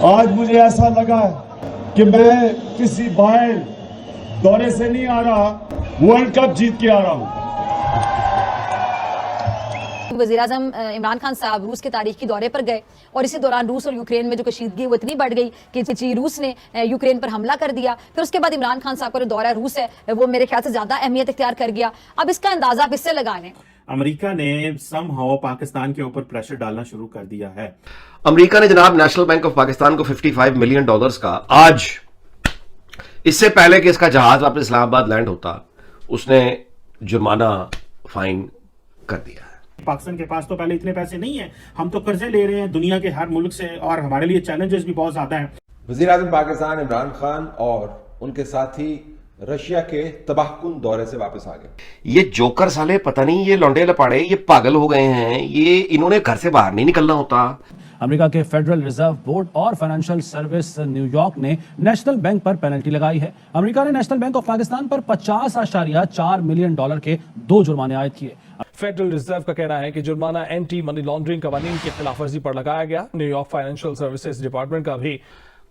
आज मुझे ऐसा लगा कि मैं किसी बाहर दौरे से नहीं आ रहा, वर्ल्ड कप जीत के आ रहा हूं। वज़ीर-ए-आज़म इमरान खान साहब रूस के तारीखी दौरे पर गए और इसी दौरान रूस और यूक्रेन में जो कशीदगी वो इतनी बढ़ गई कि रूस ने यूक्रेन पर हमला कर दिया। फिर उसके बाद इमरान खान साहब का जो दौरा रूस है वो मेरे ख्याल से ज्यादा अहमियत इख्तियार कर गया। अब इसका अंदाजा आप इससे लगा लें, अमेरिका ने समहाउ पाकिस्तान के ऊपर प्रेशर डालना शुरू कर दिया है। अमेरिका ने जनाब नेशनल बैंक ऑफ पाकिस्तान को $55 मिलियन का आज, इससे पहले कि इसका जहाज वापस इस्लामाबाद लैंड होता, उसने जुर्माना फाइन कर दिया है। पाकिस्तान के पास तो पहले इतने पैसे नहीं है, हम तो कर्जे ले रहे हैं दुनिया के हर मुल्क से और हमारे लिए चैलेंजेस भी बहुत ज्यादा हैं। वज़ीर आज़म पाकिस्तान इमरान खान और उनके साथी रशिया के तबाहकुन दौरे से वापस आ गए। ये जोकर साले, पता नहीं ये लौंडे लपाड़े, ये पागल हो गए हैं, ये इन्होंने घर से बाहर नहीं निकलना होता। अमेरिका के फेडरल रिजर्व बोर्ड और फाइनेंशियल सर्विस न्यूयॉर्क ने नेशनल बैंक पर पेनल्टी लगाई है। अमेरिका ने नेशनल बैंक ऑफ पाकिस्तान पर $50.4 मिलियन के 2 जुर्माने आयद किए। फेडरल रिजर्व का कहना है कि जुर्माना एंटी मनी लॉन्ड्रिंग कवानीन की खिलाफवर्जी पर लगाया गया। न्यूयॉर्क फाइनेंशियल सर्विसेज डिपार्टमेंट का भी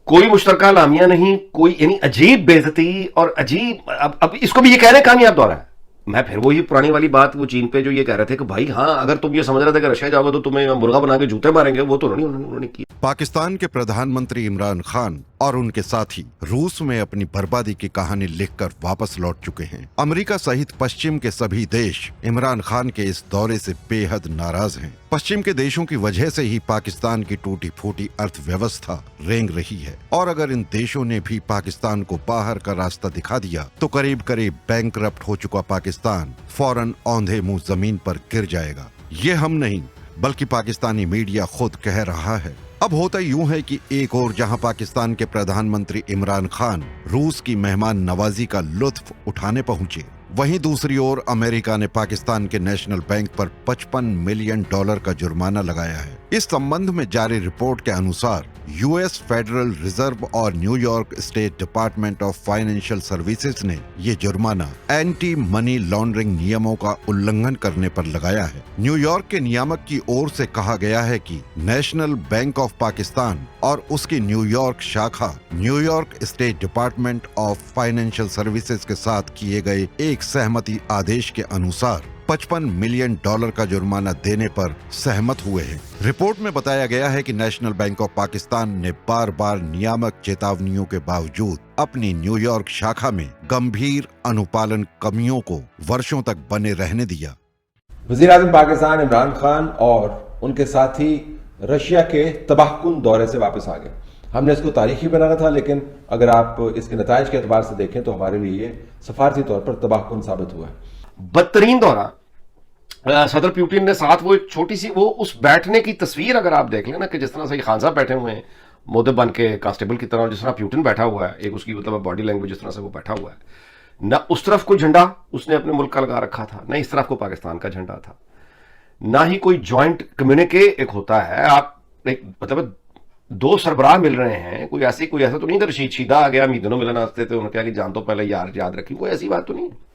कोई मुश्तरका लामिया नहीं, कोई यानी अजीब बेइज्जती और अजीब, अब इसको भी ये कह रहे हैं कामयाब दौरा है। मैं फिर वही पुरानी वाली बात, वो चीन पे जो ये कह रहे थे कि भाई हाँ, अगर तुम ये समझ रहे थे कि रशिया जाओगे तो तुम्हें मुर्गा बना के जूते मारेंगे, वो तो उन्होंने की। पाकिस्तान के प्रधानमंत्री इमरान खान और उनके साथी रूस में अपनी बर्बादी की कहानी लिखकर वापस लौट चुके हैं। अमेरिका सहित पश्चिम के सभी देश इमरान खान के इस दौरे से बेहद नाराज हैं। पश्चिम के देशों की वजह से ही पाकिस्तान की टूटी फूटी अर्थव्यवस्था रेंग रही है, और अगर इन देशों ने भी पाकिस्तान को बाहर का रास्ता दिखा दिया तो करीब करीब बैंकरप्ट हो चुका पाकिस्तान फौरन औंधे मुंह जमीन पर गिर जाएगा। ये हम नहीं बल्कि पाकिस्तानी मीडिया खुद कह रहा है। अब होता यूं है कि एक और जहां पाकिस्तान के प्रधानमंत्री इमरान खान रूस की मेहमान नवाजी का लुत्फ उठाने पहुंचे, वहीं दूसरी ओर अमेरिका ने पाकिस्तान के नेशनल बैंक पर $55 मिलियन का जुर्माना लगाया है। इस संबंध में जारी रिपोर्ट के अनुसार यूएस फेडरल रिजर्व और New York state department of financial services ने ये जुर्माना एंटी मनी लॉन्ड्रिंग नियमों का उल्लंघन करने पर लगाया है। न्यूयॉर्क के नियामक की ओर से कहा गया है कि नेशनल बैंक ऑफ पाकिस्तान और उसकी न्यूयॉर्क शाखा New York state department of financial services के साथ किए गए एक सहमति आदेश के अनुसार $55 मिलियन का जुर्माना देने पर सहमत हुए हैं। रिपोर्ट में बताया गया है कि नेशनल बैंक ऑफ पाकिस्तान ने बार बार नियामक चेतावनियों के बावजूद अपनी न्यूयॉर्क शाखा में गंभीर अनुपालन कमियों को वर्षों तक बने रहने दिया। वज़ीर आज़म पाकिस्तान इमरान खान और उनके साथी रशिया के तबाहकुन दौरे से वापस आ गए। हमने इसको तारीखी बनाना था, लेकिन अगर आप इसके नताइज के एतबार से देखें तो हमारे लिए सफारती तौर पर तबाहकुन साबित हुआ है। बदतरीन दौरा। सदर पुतिन ने साथ वो एक छोटी सी वो उस बैठने की तस्वीर अगर आप देख लें ना, कि जिस तरह से खान साहब बैठे हुए हैं मोदे बन के कांस्टेबल की तरह, जिस तरह पुतिन बैठा हुआ है, एक उसकी मतलब बॉडी लैंग्वेज जिस तरह से वो बैठा हुआ है ना, उस तरफ कोई झंडा उसने अपने मुल्क का लगा रखा था, ना इस तरफ को पाकिस्तान का झंडा था, ना ही कोई ज्वाइंट कम्युनिके एक होता है। आप एक मतलब 2 सरबराह मिल रहे हैं, कोई ऐसा तो नहीं कि रशीद शीदा आ गया मीदनों मिलना हंसते थे, उन्होंने कहा कि जान तो पहले यार याद रखी, कोई ऐसी बात तो नहीं है।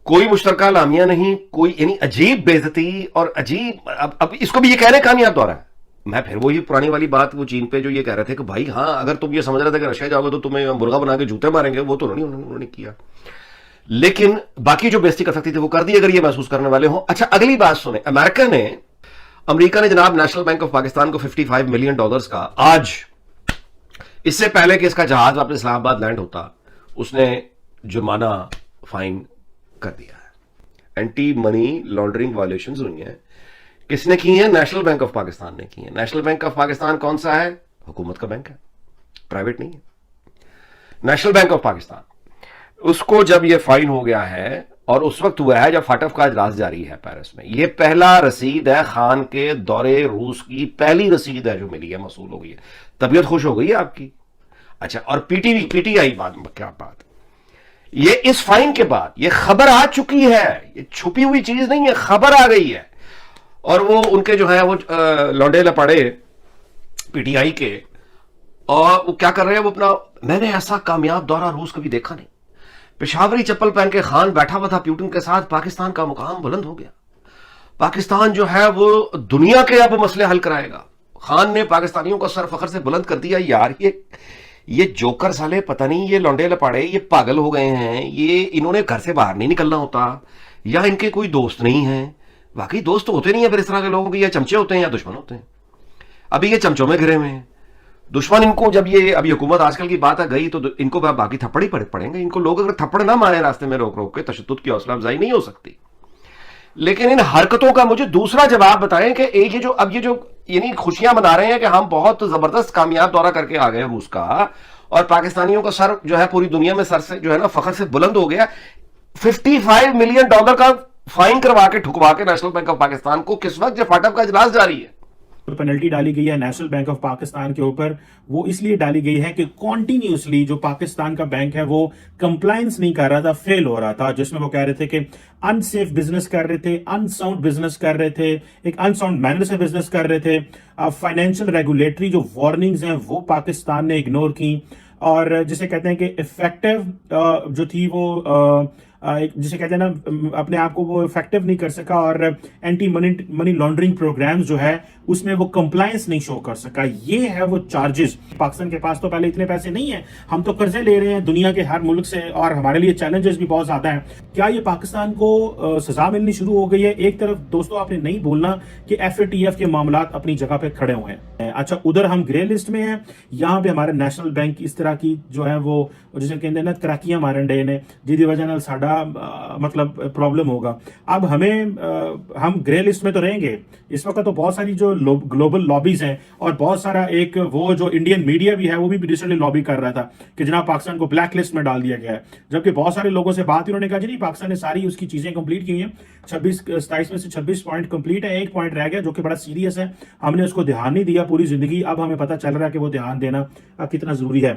कोई मुश्तरका लामिया नहीं, कोई यानी अजीब बेइज्जती और अजीब, अब इसको भी ये कह रहे हैं कामयाब दौरा है। मैं फिर वही पुरानी वाली बात, वो चीन पे जो ये कह रहे थे कि भाई हाँ, अगर तुम ये समझ रहे थे कि रशिया जाओगे तो तुम्हें मुर्गा बना के जूते मारेंगे, वो तो उन्होंने किया। लेकिन बाकी जो बेइज्जती कर सकती थी वो कर दी, अगर ये महसूस करने वाले हो। अच्छा, अगली बात सुने। अमेरिका ने जनाब नेशनल बैंक ऑफ पाकिस्तान को $55 मिलियन का आज, इससे पहले कि इसका जहाज वापस इस्लामाबाद लैंड होता, उसने जुर्माना फाइन कर दिया है। एंटी मनी लॉन्ड्रिंग वायलेशंस हुई हैं। किसने की है? नेशनल बैंक ऑफ पाकिस्तान ने की है। नेशनल बैंक ऑफ पाकिस्तान कौन सा है? हुकूमत का बैंक है, प्राइवेट नहीं है। नेशनल बैंक ऑफ पाकिस्तान, उसको जब ये फाइन हो गया है, और उस वक्त हुआ है जब फाटफ का इजलास जारी है पेरिस में। ये पहला रसीद है खान के दौरे रूस की, पहली रसीद है जो मिली है, मसूल हो गई है। तबीयत खुश हो गई है आपकी? अच्छा, और पीटीआई बात, क्या बात, ये इस फाइन के बाद ये खबर आ चुकी है, ये छुपी हुई चीज नहीं है, खबर आ गई है। और वो उनके जो है वो लौंडे लपाड़े पीटीआई के, और वो क्या कर रहे हैं, वो अपना, मैंने ऐसा कामयाब दौरा रूस कभी देखा नहीं। पेशावरी चप्पल पहन के खान बैठा हुआ था पुतिन के साथ, पाकिस्तान का मुकाम बुलंद हो गया। पाकिस्तान जो है वो दुनिया के अब मसले हल कराएगा। खान ने पाकिस्तानियों का सर फखर से बुलंद कर दिया। यार ये जोकर साले, पता नहीं ये लौंडे लपाड़े ये पागल हो गए हैं, ये इन्होंने घर से बाहर नहीं निकलना होता, या इनके कोई दोस्त नहीं है। वाकई दोस्त होते नहीं है फिर इस तरह के लोगों के, या चमचे होते हैं या दुश्मन होते हैं। अभी ये चमचों में घिरे हुए हैं, दुश्मन इनको जब ये अभी हुकूमत आजकल की बात आ गई तो इनको बाकी थप्पड़ ही पड़ेंगे। इनको लोग अगर थप्पड़ ना मारे रास्ते में रोक रोक के, तशद्दुद की हौसला अफजाई नहीं हो सकती। लेकिन इन हरकतों का मुझे दूसरा जवाब बताएं कि एक ये जो यानी खुशियां मना रहे हैं कि हम बहुत जबरदस्त कामयाब दौरा करके आ गए रूस का, और पाकिस्तानियों का सर जो है पूरी दुनिया में सर से जो है ना फखर से बुलंद हो गया। $55 मिलियन का फाइन करवा के ठुकवा के नेशनल बैंक ऑफ पाकिस्तान को किस वक्त जब फाटक का इजलास जारी है। पेनल्टी डाली गई है नेशनल बैंक ऑफ पाकिस्तान के ऊपर, वो इसलिए डाली गई है कि कॉन्टिन्यूसली जो पाकिस्तान का बैंक है वो कंप्लायंस नहीं कर रहा था, फेल हो रहा था, जिसमें वो कह रहे थे कि अनसेफ बिजनेस कर रहे थे, अनसाउंड बिजनेस कर रहे थे, एक अनसाउंड मैनर से बिजनेस कर रहे थे। फाइनेंशियल रेगुलेटरी जो वार्निंग्स हैं वो पाकिस्तान ने इग्नोर की, और जिसे कहते हैं कि इफेक्टिव जो थी वो जिसे कहते हैं ना अपने आप को वो इफेक्टिव नहीं कर सका, और एंटी मनी लॉन्ड्रिंग प्रोग्राम्स जो है उसमें वो कंप्लायंस नहीं शो कर सका। ये है वो चार्जेस। पाकिस्तान के पास तो पहले इतने पैसे नहीं है, हम तो कर्जे ले रहे हैं दुनिया के हर मुल्क से, और हमारे लिए चैलेंजेस भी बहुत ज्यादा हैं। क्या ये पाकिस्तान को सजा मिलनी शुरू हो गई है? एक तरफ दोस्तों आपने नहीं बोलना कि FATF के मामला अपनी जगह पे खड़े हुए हैं। अच्छा, उधर हम ग्रे लिस्ट में हैं, यहाँ पे हमारे नेशनल बैंक इस तरह की जो है वो जिसे कहते हैं ना तराकियां मारन डे ने, जिसकी वजह नाल साडा मतलब प्रॉब्लम होगा। अब हम ग्रे लिस्ट में तो रहेंगे इस वक्त, तो बहुत सारी जो ग्लोबल लॉबीज हैं, और बहुत सारा एक वो जो इंडियन मीडिया भी है वो भी रिसेंटली लॉबी कर रहा था कि जनाब पाकिस्तान को ब्लैक लिस्ट में डाल दिया गया है। जबकि बहुत सारे लोगों से बात उन्होंने कहा जी नहीं, पाकिस्तान ने सारी उसकी चीजें कंप्लीट की हैं, 27 में से 26 पॉइंट कंप्लीट है, 1 पॉइंट रह गया जो कि बड़ा सीरियस है। हमने उसको ध्यान नहीं दिया पूरी जिंदगी, अब हमें पता चल रहा है कि वो ध्यान देना कितना जरूरी है।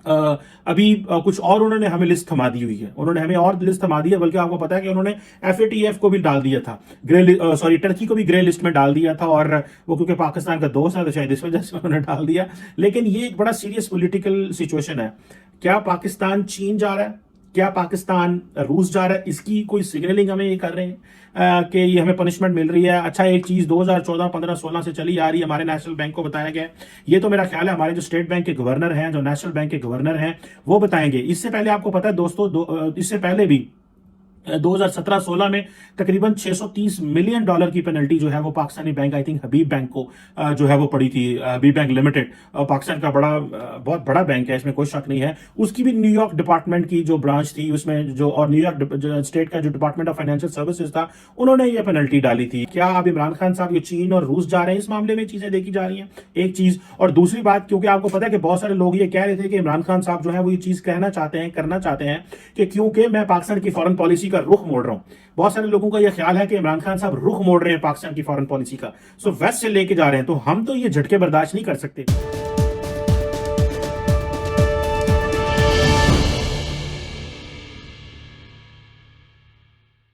अभी कुछ और उन्होंने हमें लिस्ट थमा दी हुई है, उन्होंने हमें और लिस्ट थमा दी है, बल्कि आपको पता है कि उन्होंने FATF को भी डाल दिया था टर्की को भी ग्रे लिस्ट में डाल दिया था, और वो क्योंकि पाकिस्तान का दोस्त है तो शायद इस वजह से उन्होंने डाल दिया। लेकिन ये एक बड़ा सीरियस पॉलिटिकल सिचुएशन है। क्या पाकिस्तान चीन जा रहा है, क्या पाकिस्तान रूस जा रहा है? इसकी कोई सिग्नलिंग हमें ये कर रहे हैं कि ये हमें पनिशमेंट मिल रही है। अच्छा, एक चीज 2014, 15, 16 से चली आ रही है, हमारे नेशनल बैंक को बताया गया। ये तो मेरा ख्याल है हमारे जो स्टेट बैंक के गवर्नर हैं, जो नेशनल बैंक के गवर्नर हैं, वो बताएंगे। इससे पहले आपको पता है दोस्तों, इससे पहले भी 2017-16 में तकरीबन $630 मिलियन की पेनल्टी जो है वो Pakistani bank, I think Habib bank को जो है वो पड़ी थी। हबीब बैंक लिमिटेड पाकिस्तान का बहुत बड़ा बैंक है, इसमें कोई शक नहीं है। उसकी भी न्यूयॉर्क डिपार्टमेंट की जो ब्रांच थी उसमें जो, और न्यूयॉर्क स्टेट का जो डिपार्टमेंट ऑफ फाइनेंशियल सर्विसेज था, उन्होंने ये पेनल्टी डाली थी। क्या अब इमरान खान साहब ये चीन और रूस जा रहे हैं, इस मामले में चीजें देखी जा रही हैं, एक चीज। और दूसरी बात, क्योंकि आपको पता है कि बहुत सारे लोग ये कह रहे थे कि इमरान खान साहब जो है वो ये चीज करना चाहते हैं कि क्योंकि मैं पाकिस्तान की फॉरेन पॉलिसी का रुख मोड़ रहा हूं। बहुत सारे लोगों का यह ख्याल है कि इमरान खान साहब रुख मोड़ रहे हैं पाकिस्तान की फॉरेन पॉलिसी का, वेस्ट से लेके जा रहे हैं। तो हम तो ये झटके बर्दाश्त नहीं कर सकते।